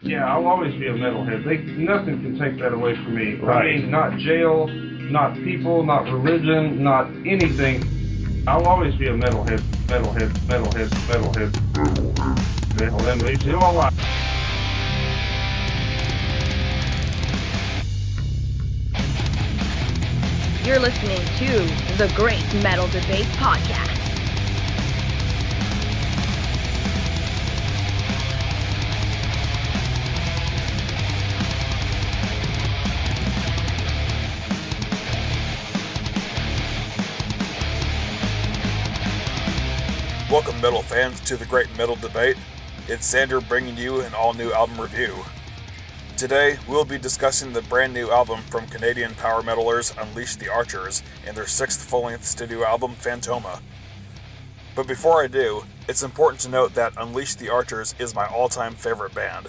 Yeah, I'll always be a metalhead. Nothing can take that away from me. Right. I mean, not jail, not people, not religion, not anything. I'll always be a metalhead, metalhead, metalhead, metalhead, metalhead, metalhead, all right. You're listening to the Great Metal Debate Podcast. Welcome, metal fans, to the Great Metal Debate. It's Xander bringing you an all-new album review. Today, we'll be discussing the brand new album from Canadian power metalers Unleash the Archers and their 6th full-length studio album, Phantoma. But before I do, it's important to note that Unleash the Archers is my all-time favorite band.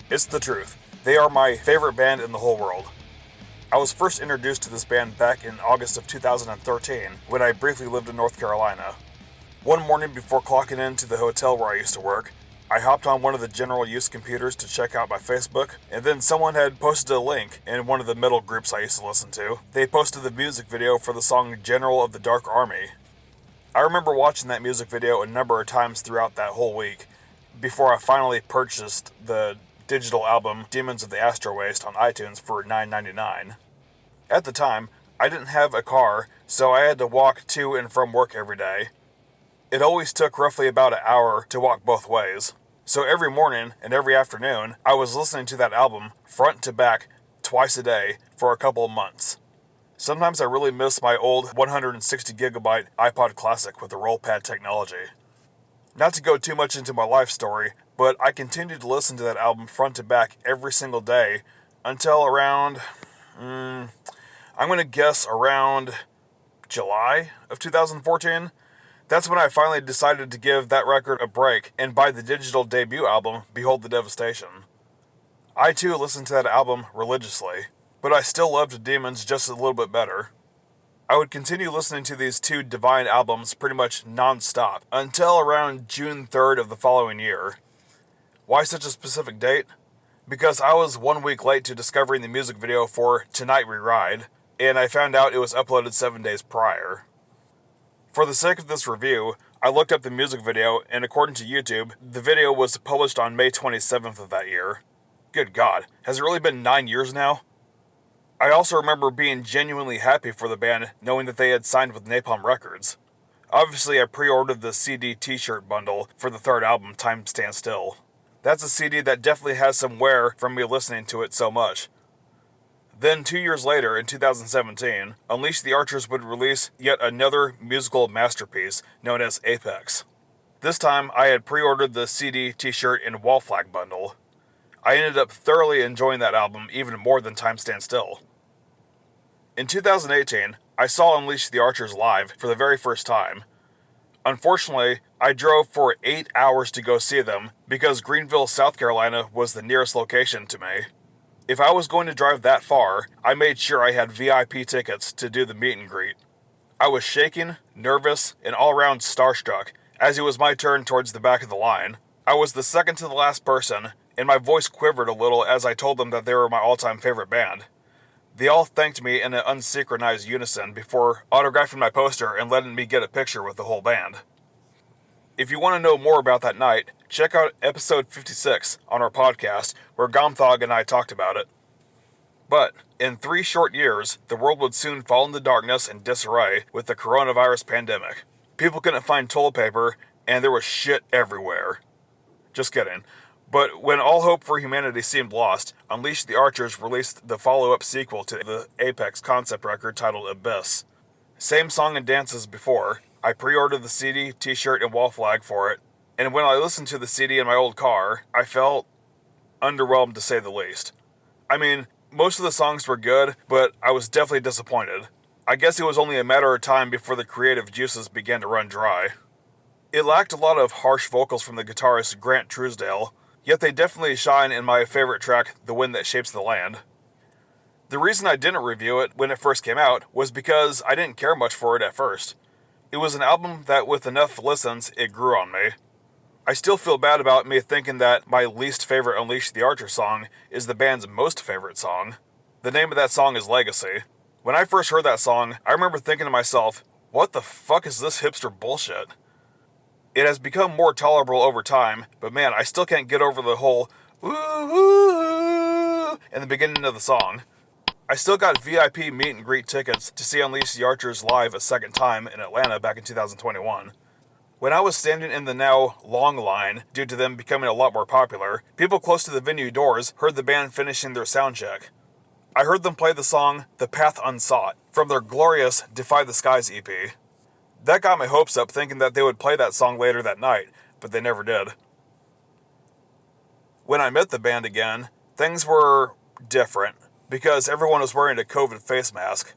It's the truth. They are my favorite band in the whole world. I was first introduced to this band back in August of 2013 when I briefly lived in North Carolina. One morning before clocking into the hotel where I used to work, I hopped on one of the general use computers to check out my Facebook, and then someone had posted a link in one of the metal groups I used to listen to. They posted the music video for the song General of the Dark Army. I remember watching that music video a number of times throughout that whole week, before I finally purchased the digital album Demons of the Astro Waste on iTunes for $9.99. At the time, I didn't have a car, so I had to walk to and from work every day. It always took roughly about an hour to walk both ways. So every morning and every afternoon, I was listening to that album front to back twice a day for a couple of months. Sometimes I really miss my old 160 gigabyte iPod Classic with the roll pad technology. Not to go too much into my life story, but I continued to listen to that album front to back every single day until around, I'm going to guess around July of 2014. That's when I finally decided to give that record a break and buy the digital debut album, Behold the Devastation. I too listened to that album religiously, but I still loved Demons just a little bit better. I would continue listening to these two divine albums pretty much non-stop until around June 3rd of the following year. Why such a specific date? Because I was 1 week late to discovering the music video for Tonight We Ride, and I found out it was uploaded 7 days prior. For the sake of this review, I looked up the music video, and according to YouTube, the video was published on May 27th of that year. Good God, has it really been 9 years now? I also remember being genuinely happy for the band, knowing that they had signed with Napalm Records. Obviously, I pre-ordered the CD t-shirt bundle for the third album, Time Stands Still. That's a CD that definitely has some wear from me listening to it so much. Then 2 years later, in 2017, Unleash the Archers would release yet another musical masterpiece known as Apex. This time, I had pre-ordered the CD, t-shirt, and wall flag bundle. I ended up thoroughly enjoying that album even more than Time Stands Still. In 2018, I saw Unleash the Archers live for the very first time. Unfortunately, I drove for 8 hours to go see them because Greenville, South Carolina was the nearest location to me. If I was going to drive that far, I made sure I had VIP tickets to do the meet and greet. I was shaking, nervous, and all around starstruck, as it was my turn towards the back of the line. I was the second to the last person, and my voice quivered a little as I told them that they were my all-time favorite band. They all thanked me in an unsynchronized unison before autographing my poster and letting me get a picture with the whole band. If you want to know more about that night, check out episode 56 on our podcast, where Gomthog and I talked about it. But, in 3 short years, the world would soon fall into darkness and disarray with the coronavirus pandemic. People couldn't find toilet paper, and there was shit everywhere. Just kidding. But when all hope for humanity seemed lost, Unleash the Archers released the follow-up sequel to the Apex concept record titled Abyss. Same song and dance as before. I pre-ordered the CD, t-shirt, and wall flag for it, and when I listened to the CD in my old car, I felt underwhelmed to say the least. I mean, most of the songs were good, but I was definitely disappointed. I guess it was only a matter of time before the creative juices began to run dry. It lacked a lot of harsh vocals from the guitarist Grant Truesdale, yet they definitely shine in my favorite track, The Wind That Shapes the Land. The reason I didn't review it when it first came out was because I didn't care much for it at first. It was an album that with enough listens, it grew on me. I still feel bad about me thinking that my least favorite Unleash the Archer song is the band's most favorite song. The name of that song is Legacy. When I first heard that song, I remember thinking to myself, what the fuck is this hipster bullshit? It has become more tolerable over time, but man, I still can't get over the whole woo in the beginning of the song. I still got VIP meet and greet tickets to see Unleash the Archers live a second time in Atlanta back in 2021. When I was standing in the now long line, due to them becoming a lot more popular, people close to the venue doors heard the band finishing their sound check. I heard them play the song The Path Unsought from their glorious Defy the Skies EP. That got my hopes up, thinking that they would play that song later that night, but they never did. When I met the band again, things were different, because everyone was wearing a COVID face mask.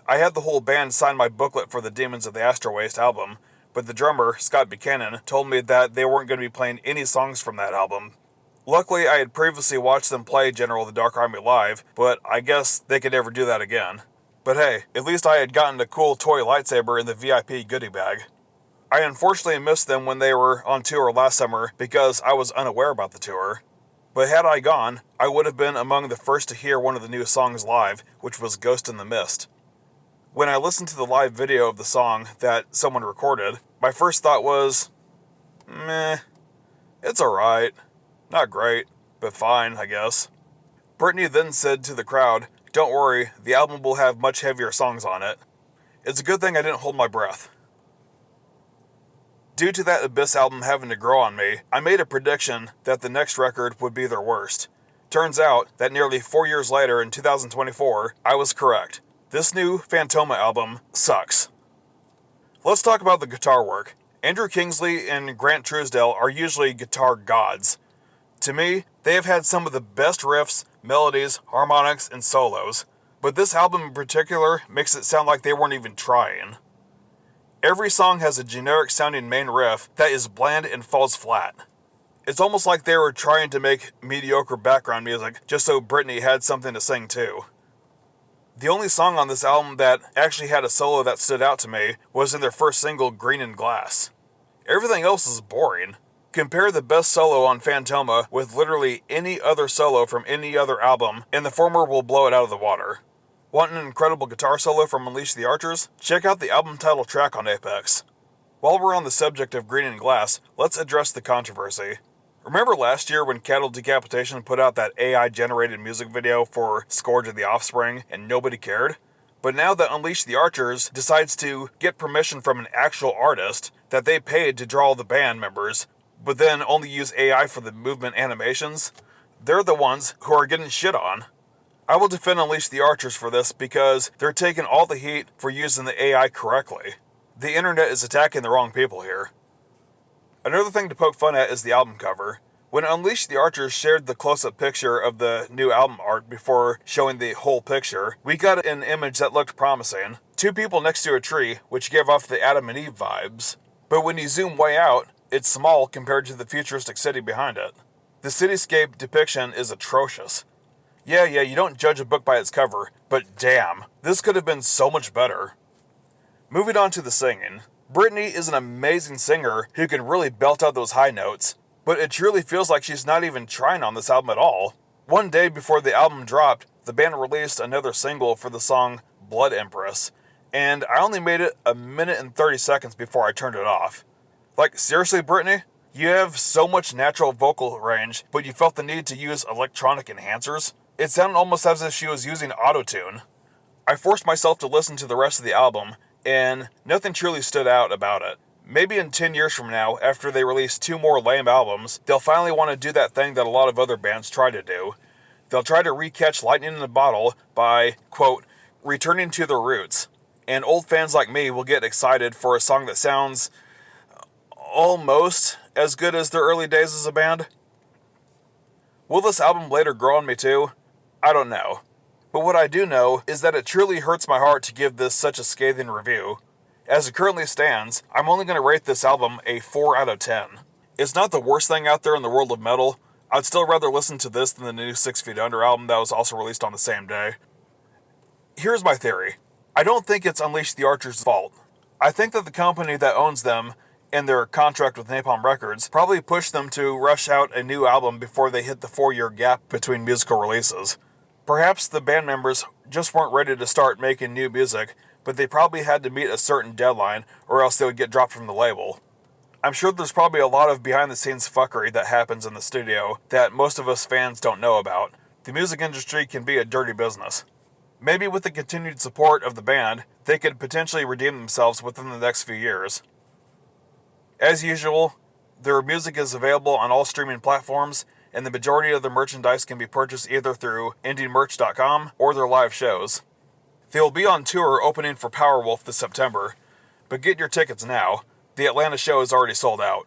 I had the whole band sign my booklet for the Demons of the Astro Waste album, but the drummer, Scott Buchanan, told me that they weren't going to be playing any songs from that album. Luckily, I had previously watched them play General of the Dark Army live, but I guess they could never do that again. But hey, at least I had gotten a cool toy lightsaber in the VIP goodie bag. I unfortunately missed them when they were on tour last summer because I was unaware about the tour. But had I gone, I would have been among the first to hear one of the new songs live, which was Ghost in the Mist. When I listened to the live video of the song that someone recorded, my first thought was, meh, it's alright. Not great, but fine, I guess. Brittany then said to the crowd, don't worry, the album will have much heavier songs on it. It's a good thing I didn't hold my breath. Due to that Abyss album having to grow on me, I made a prediction that the next record would be their worst. Turns out that nearly 4 years later in 2024, I was correct. This new Phantoma album sucks. Let's talk about the guitar work. Andrew Kingsley and Grant Truesdale are usually guitar gods. To me, they have had some of the best riffs, melodies, harmonics, and solos, but this album in particular makes it sound like they weren't even trying. Every song has a generic sounding main riff that is bland and falls flat. It's almost like they were trying to make mediocre background music just so Brittany had something to sing to. The only song on this album that actually had a solo that stood out to me was in their first single, Green and Glass. Everything else is boring. Compare the best solo on Phantoma with literally any other solo from any other album, and the former will blow it out of the water. Want an incredible guitar solo from Unleash the Archers? Check out the album title track on Apex. While we're on the subject of Green and Glass, let's address the controversy. Remember last year when Cattle Decapitation put out that AI-generated music video for Scourge of the Offspring and nobody cared? But now that Unleash the Archers decides to get permission from an actual artist that they paid to draw the band members, but then only use AI for the movement animations, they're the ones who are getting shit on. I will defend Unleash the Archers for this because they're taking all the heat for using the AI correctly. The internet is attacking the wrong people here. Another thing to poke fun at is the album cover. When Unleash the Archers shared the close-up picture of the new album art before showing the whole picture, we got an image that looked promising. Two people next to a tree, which gave off the Adam and Eve vibes. But when you zoom way out, it's small compared to the futuristic city behind it. The cityscape depiction is atrocious. Yeah, you don't judge a book by its cover, but damn, this could have been so much better. Moving on to the singing. Brittany is an amazing singer who can really belt out those high notes, but it truly feels like she's not even trying on this album at all. One day before the album dropped, the band released another single for the song Blood Empress, and I only made it 1 minute and 30 seconds before I turned it off. Like, seriously, Brittany? You have so much natural vocal range, but you felt the need to use electronic enhancers? It sounded almost as if she was using autotune. I forced myself to listen to the rest of the album, and nothing truly stood out about it. Maybe in 10 years from now, after they release 2 more lame albums, they'll finally want to do that thing that a lot of other bands try to do. They'll try to recatch lightning in a bottle by, quote, returning to their roots. And old fans like me will get excited for a song that sounds almost as good as their early days as a band. Will this album later grow on me too? I don't know. But what I do know is that it truly hurts my heart to give this such a scathing review. As it currently stands, I'm only going to rate this album a 4 out of 10. It's not the worst thing out there in the world of metal. I'd still rather listen to this than the new 6 Feet Under album that was also released on the same day. Here's my theory. I don't think it's Unleash the Archers' fault. I think that the company that owns them and their contract with Napalm Records probably pushed them to rush out a new album before they hit the 4-year gap between musical releases. Perhaps the band members just weren't ready to start making new music, but they probably had to meet a certain deadline or else they would get dropped from the label. I'm sure there's probably a lot of behind-the-scenes fuckery that happens in the studio that most of us fans don't know about. The music industry can be a dirty business. Maybe with the continued support of the band, they could potentially redeem themselves within the next few years. As usual, their music is available on all streaming platforms, and the majority of their merchandise can be purchased either through indiemerch.com or their live shows. They will be on tour opening for Powerwolf this September, but get your tickets now. The Atlanta show is already sold out.